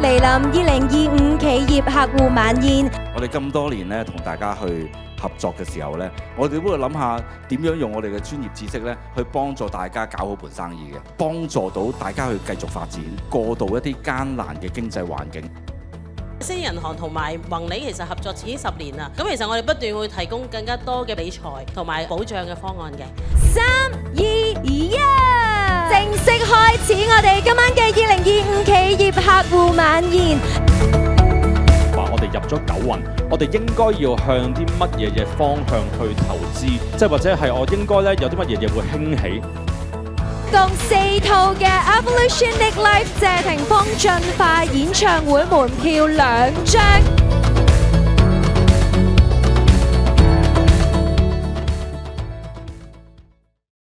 嚟臨2025企業客戶晚宴。我哋咁多年咧，同大家去合作嘅時候咧，我哋都會諗下點樣用我哋嘅專業知識咧，去幫助大家搞好盤生意嘅，幫助到大家去繼續發展，過渡一啲艱難嘅經濟環境。星銀行同埋宏利其實合作已經10年啦，咁其實我哋不斷會提供更加多嘅理財同埋保障嘅方案嘅。3、2、1，正式開始我哋今晚嘅2025企業客戶晚宴。話我哋入咗9運，我哋應該要向啲乜嘢嘅方向去投資，即係或者係我應該咧有啲乜嘢嘢會興起。共4套嘅 Evolution Live 謝霆鋒進化演唱會門票2張。